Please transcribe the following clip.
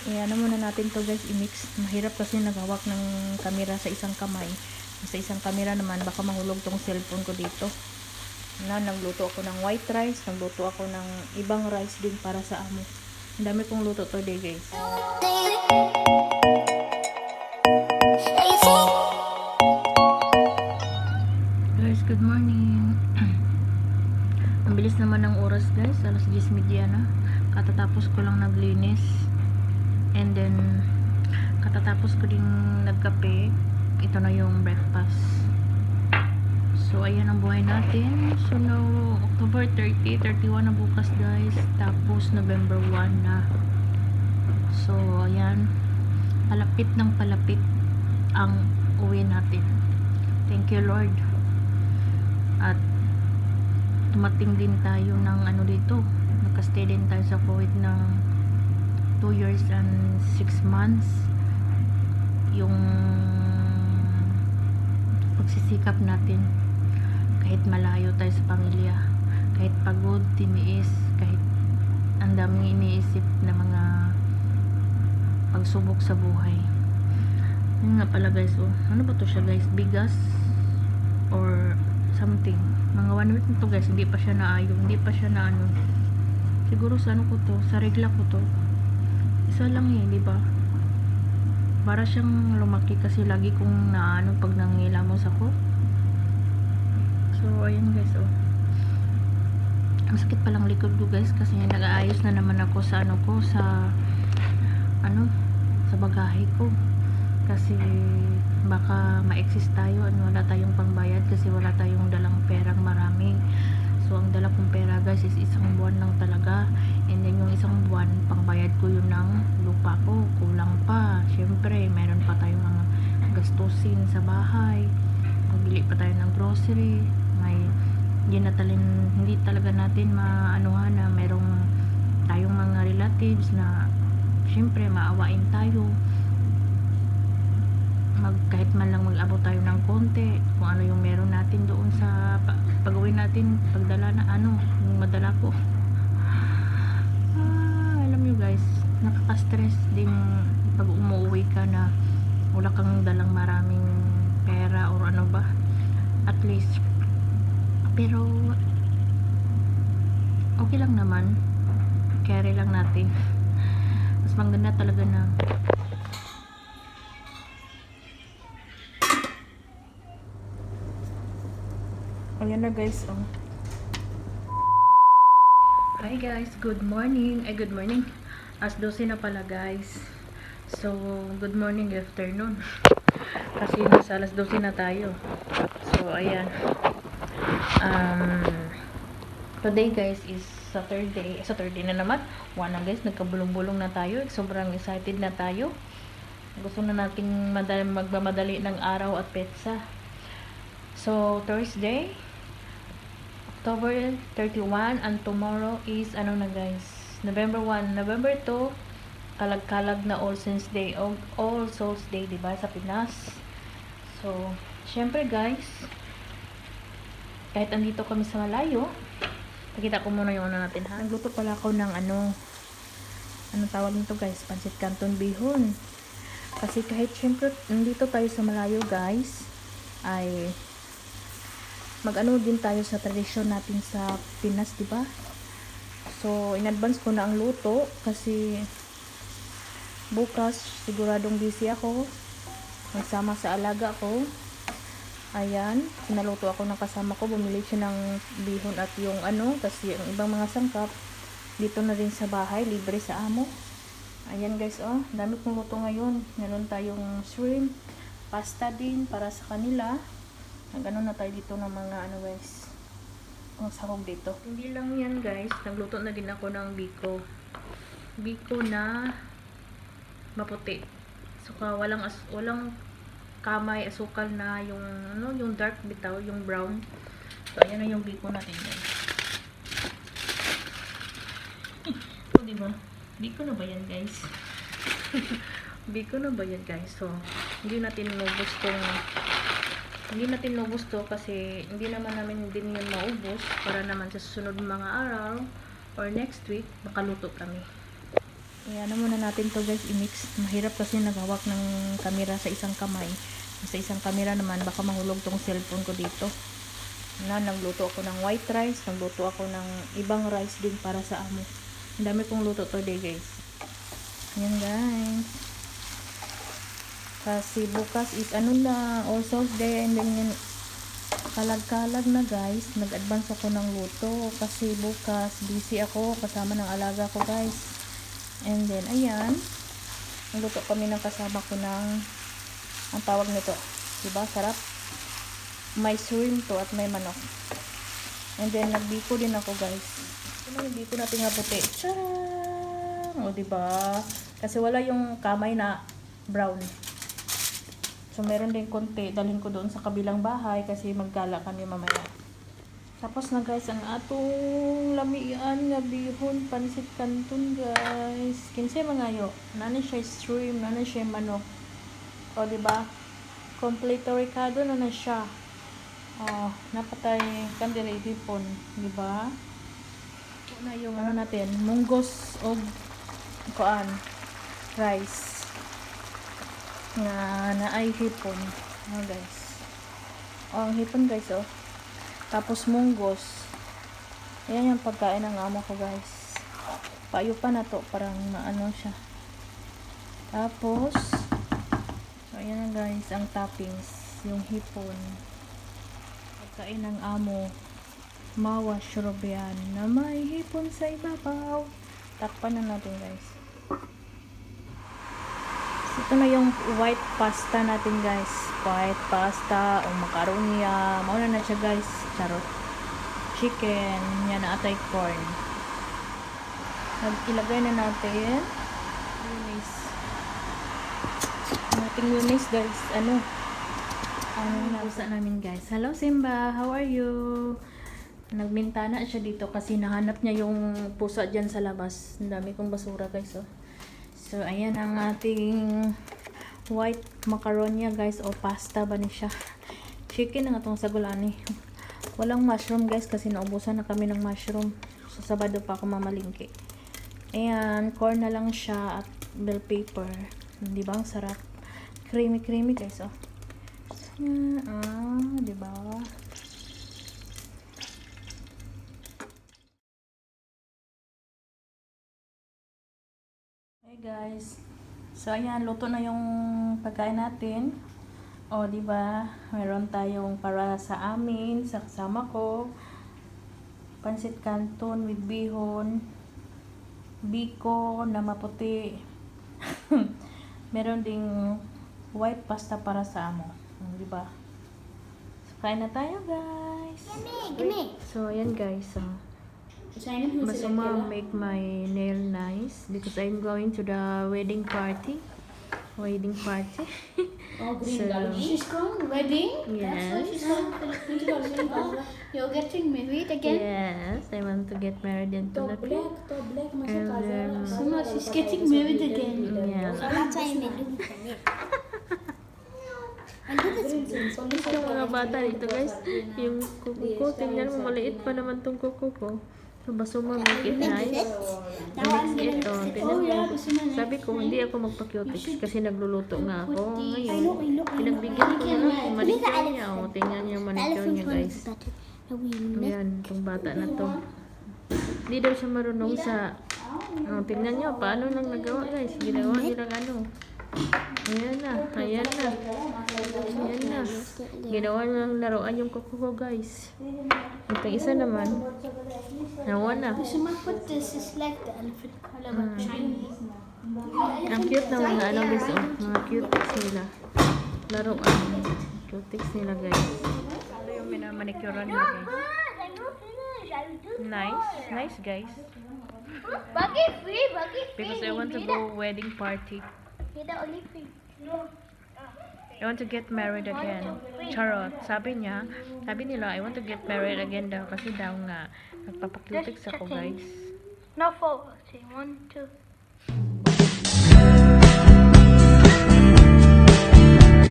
Ayan, muna natin to guys, i-mix. Mahirap kasi naghawak ng camera sa isang kamay. Sa isang camera naman, baka mahulog tong cellphone ko dito. Nagluto ako ng white rice, nagluto ako ng ibang rice din para sa amo. Ang dami kong luto today guys. Guys, good morning. Ang bilis naman ng oras guys, alas 10:30 na. Katatapos ko lang naglinis. And then, katatapos ko din nagkape. Ito na yung breakfast. So, ayan ang buhay natin. So, now, October 30, 31 na bukas guys. Tapos, November 1 na. So, ayan. Palapit ng palapit ang uwi natin. Thank you Lord. At, tumating din tayo ng ano dito. Nakastay din tayo sa Kuwait ng 2 years and 6 months. Yung pagsisikap natin kahit malayo tayo sa pamilya, kahit pagod, tiniis, kahit ang daming iniisip na mga pagsubok sa buhay. Yun nga pala guys, oh, ano ba to siya guys, bigas or something, mga 1 week na to guys, hindi pa siya naayong, hindi pa siya na ano, siguro sa ano ko to, sa regla ko to, isa lang eh, di ba? Para siyang lumaki kasi lagi kong naano pag nangilamos ako. So, ayan guys, oh. Ang sakit palang likod ko guys kasi nag-aayos na naman ako sa ano ko, sa ano, sa bagahe ko. Kasi baka ma-exist tayo at wala tayong pangbayad kasi wala tayong dalang perang marami. So, ang dala kong pera guys is isang buwan lang talaga. And then yung isang buwan, pangbayad ko yun ng lupa ko. Kulang pa. Siyempre, meron pa tayong mga gastusin sa bahay. Pagbili pa tayo ng grocery. Hindi talaga natin maanuhan na merong tayong mga relatives na siyempre maawain tayo. Kahit man lang mag-abot tayo ng konti kung ano yung meron natin doon sa pag-uwi natin, pagdala na ano, yung madala ko. Alam nyo guys, nakaka-stress din pag umuwi ka na wala kang dalang maraming pera or ano ba, at least. Pero okay lang naman, carry lang natin. Mas maganda talaga na ayan na guys, oh. Hi guys, good morning. Good morning. As 12 na pala guys. So, good morning, good afternoon. Kasi nasa alas 12 na tayo. So, ayan. Today guys is Saturday. Saturday na naman. Na guys, nagkabulong-bulong na tayo. Sobrang excited na tayo. Gusto na nating magmamadali ng araw at petsa. So, Thursday, October 31, and tomorrow is ano na guys, November 1. November 2, kalag-kalag na All Saints Day, All Souls Day, diba, sa Pinas. So, syempre guys, kahit andito kami sa malayo, pakita ko muna yung ano natin ha. Nagluto pala ako ng ano tawag nito guys, pancit canton bihon. Kasi kahit syempre nandito tayo sa malayo guys, ay mag-ano din tayo sa tradisyon natin sa Pinas, diba? So, in advance ko na ang luto kasi bukas siguradong busy ako magsama sa alaga ko. Ayan, pinaluto ako ng kasama ko, bumili siya ng bihon at yung ano, kasi yung ibang mga sangkap dito na rin sa bahay, libre sa amo. Ayan guys, oh, dami kong luto ngayon. Meron tayong shrimp, pasta din para sa kanila. Nagano na tayo dito ng mga ano guys, ang sahog dito. Hindi lang yan guys, nagluto na din ako ng biko na maputi. So walang kamay, asukal na yung ano, yung dark bitaw, yung brown. So ayan na yung biko natin guys. So diba, biko na ba yan guys? Biko na ba yan guys? So hindi natin maubos to kasi hindi naman namin din yun maubos, para naman sa susunod mga araw or next week makaluto kami. Ayan, muna natin to guys, i-mix. Mahirap kasi naghawak ng camera sa isang kamay. Sa isang camera naman, baka mahulog tong cellphone ko dito. Nagluto ako ng white rice, nagluto ako ng ibang rice din para sa amo. Ang dami kong luto today guys. Ayan guys. Kasi bukas is ano na, All Souls Day, and then yun, kalag-kalag na guys. Nag-advance ako ng luto kasi bukas busy ako kasama ng alaga ko guys. And then, ayan. Nagluto kami ng kasama ko ng, ang tawag nito. Diba? Sarap. May shrimp to at may manok. And then, nagbiko din ako, guys. Ito na yung biko natin nga puti. Tcharam! O, diba? Kasi wala yung kamay na brown. So, meron din konti. Dalhin ko doon sa kabilang bahay kasi maggala kami mamaya. Tapos na guys, ang atong lamian nga bihon, pansit canton guys. Kinsay mangayo. Nani siya shrimp, nani siya manok. O diba? Completo Ricardo na siya. Oh, napatay kandiri hipon, diba? Ito na yung ano natin, munggos o kuan, rice. Nga naay hipon. Oh guys. Oh, ang hipon guys oh. Tapos munggos. Ayan yung pagkain ng amo ko guys. Payo pa na to. Parang maano siya. Tapos so ayan na guys. Ang toppings. Yung hipon. Pagkain ng amo. Mawa shrob yan. Na may hipon sa ibabaw. Takpan na natin guys. So, ito na yung white pasta natin guys. White pasta o macaroni. Mauna na siya guys. Charot. Chicken. Yan na atay corn. Ilagay na natin. Yunis. Nating yunis guys. Ano? Ang nabusa namin guys. Hello Simba. How are you? Nagmintana siya dito kasi nahanap niya yung pusa dyan sa labas. Ang dami kong basura guys. Oh. So ayan ang ating white macaroni guys. O pasta ba ni siya? Chicken na nga itong sagulani. Walang mushroom guys kasi naubusan na kami ng mushroom. So, Sabado pa ako mamalingki. Ayan, corn na lang siya at bell pepper. Di ba? Ang sarap. Creamy guys, oh. Di ba? Hey guys. So, ayan, luto na yung pagkain natin. O, di ba? Meron tayong para sa amin, sa kasama ko. Pansit canton with bihon. Biko na maputi. Meron ding white pasta para sa amo. Di ba? So, kain na tayo, guys. Gimme. So, ayan guys. Masuma make my nail nice because I'm going to the wedding party. Oh, green So, darling. She's going wedding? Yes. That's why she's going. Oh, you're getting married again? Yes, I want to get married in To Philippines. black. And then, Suma, she's getting married again. yeah. So that's why I'm doing it. And look at this. Yung mga bata dito guys, yung kuko ko, tingnan mo, maliit pa naman tong kuko ko. So, basuma, make it nice. Mix ito, tingnan mo. Sabi ko, hindi ako magpa-cutics kasi nagluluto nga ako. Ngayon, pinagbigyan ko na yung manicure niya. O, tingnan niya yung manicure niya guys. Ayan, itong bata na to. Hindi daw siya marunong sa... Oh, tingnan niyo, paano nang nagawa guys. Ginawa nilang ano. Ayan na. Ginawa nilang laruan yung kuko ko guys. Itong isa naman. Nawa na. Suma, put this is like the elephant color but Chinese. Ang cute ng mga ano guys. Oh, mga cutics nila. Laruan. Cutics nila guys. Ito yung minamanicurean nila guys. Nice guys. Buggy free. Because I want to go wedding party. You're the only free. I want to get married again. Charot. Sabi nila, I want to get married again daw. Kasi daw nga, nagpapakutics ako guys. No, 4. 1, 2.